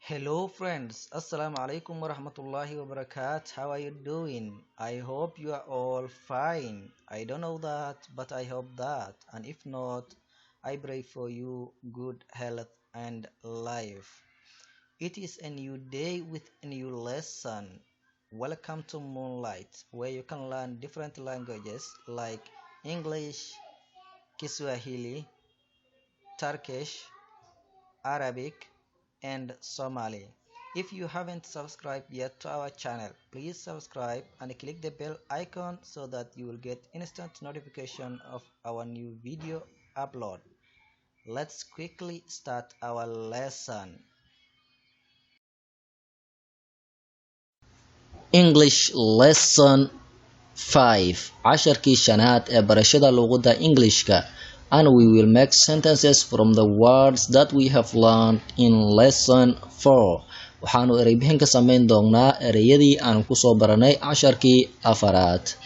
Hello friends, Assalamu alaikum warahmatullahi wabarakatuh. How are you doing? I hope you are all fine. I don't know that, but I hope that. And if not, I pray for you good health and life. It is a new day with a new lesson. Welcome to Moonlight, where you can learn different languages like English, Kiswahili, Turkish, Arabic, and Somali. If you haven't subscribed yet to our channel, please subscribe and click the bell icon so that you will get instant notification of our new video upload. Let's quickly start our lesson. English lesson 5 casharkii shanaad ee barashada luqadda Englishka, and we will make sentences from the words that we have learned in lesson 4. waxaanu ereybixin ka samayn doonaa ereyadii aan ku soo baranay casharkii afaraad.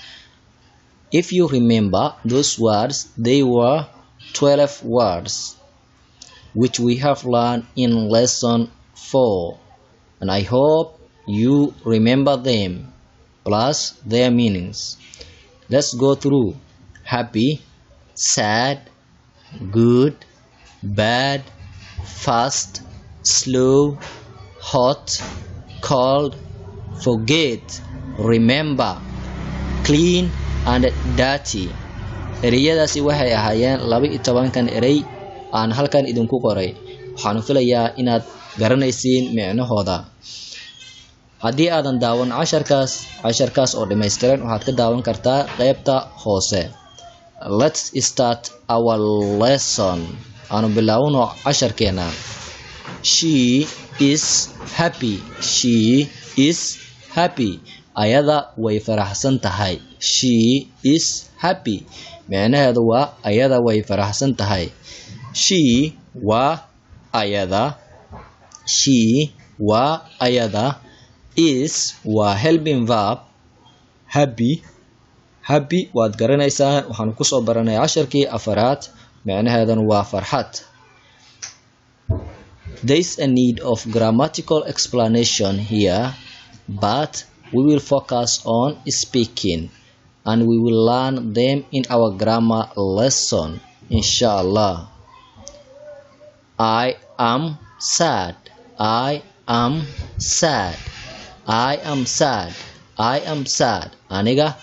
If you remember those words, they were 12 words which we have learned in lesson 4, and I hope you remember them plus their meanings. Let's go through. Happy, sad, good, bad, fast, slow, hot, cold, forget, remember, clean and dirty. ereyadaasi waxay ahaayeen 12kan erey aan halkan idinku qoray. waxaanu filayaa inaad garanaysiin micnahooda. haddii aadan daawan casharkaas oo dhammaystiran waxaad ka daawan kartaa qaybta hoose. Let's start our lesson. aanu bilaawno casharkeena. She is happy. She is happy. ayada way faraxsan tahay. She is happy. macnaheedu waa ayada way faraxsan tahay. She waa ayada. She waa ayada. Is waa helping verb. Happy waad garanaysaa, waxaan ku soo baranay casharkii afaraad. macnaheeduna waa farxad. There's a need of grammatical explanation here, but we will focus on speaking and we will learn them in our grammar lesson, inshallah. I am sad. I am sad. I am sad. I am sad. aniga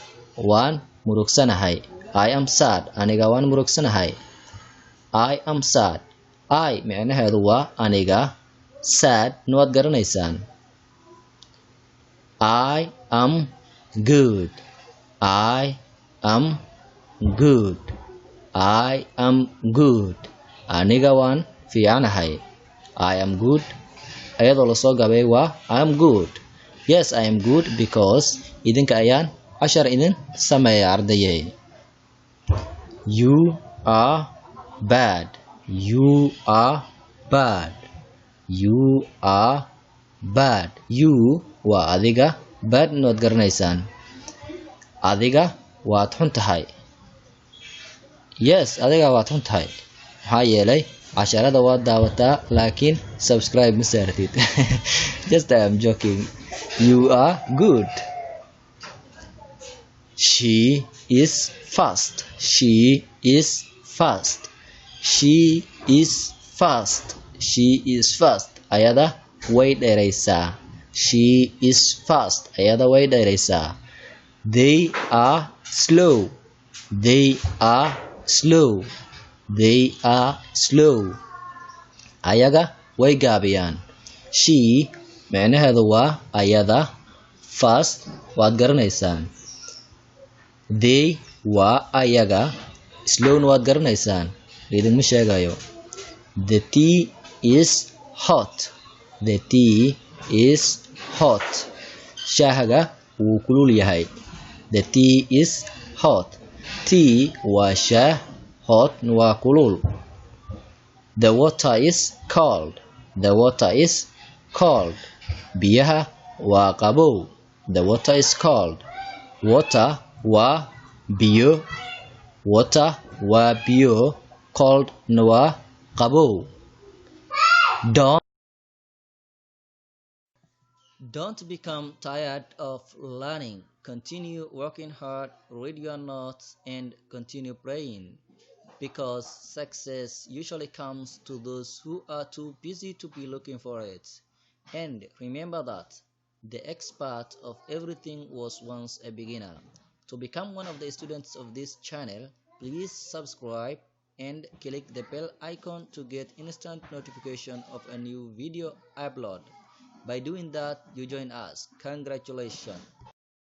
waan murugsanahay. I am sad. aniga waan murugsanahay. I am sad. I macnaheedu waa aniga. Sad waad garanaysaan. I am good. I am good. I am good. aniga waan fiicanahay. I am good ayadoo lasoo gabay waa I am good. Yes, I am good because idinka ayaan cashar idin sameeya ardayay. You are bad. You are bad. You are bad. You waa adiga. Bad waad garanaysaan. adiga waad xun tahay. Yes, adiga waad xun tahay. maxaa yeelay casharada waad daawataa laakiin subscribe ma saartid. Just I am joking. You are good. She is fast. She is fast. She is fast. She is fast. ayada way dheeraysaa. She is fast. ayada way dheeraysaa. They are slow. They are slow. They are slow. ayaga way gaabiyaan. She macnaheedu waa ayada. Fast waad garanaysaan. They waa ayaga. Slow waad garanaysaan. idinma sheegayo. The tea is hot. The tea is hot. shaahaga wuu kulul yahay. The tea is hot. Tea waa shaah. Hot waa kulul. The water is cold. The water is cold. biyaha waa qabow. The water is cold. Water waa biyo. Water waa biyo. Cold waa qabow. Don't Don't become tired of learning. Continue working hard, read your notes, and continue praying. Because success usually comes to those who are too busy to be looking for it. And remember that the expert of everything was once a beginner. To become one of the students of this channel, please subscribe and click the bell icon to get instant notification of a new video upload. By doing that, you join us. Congratulations!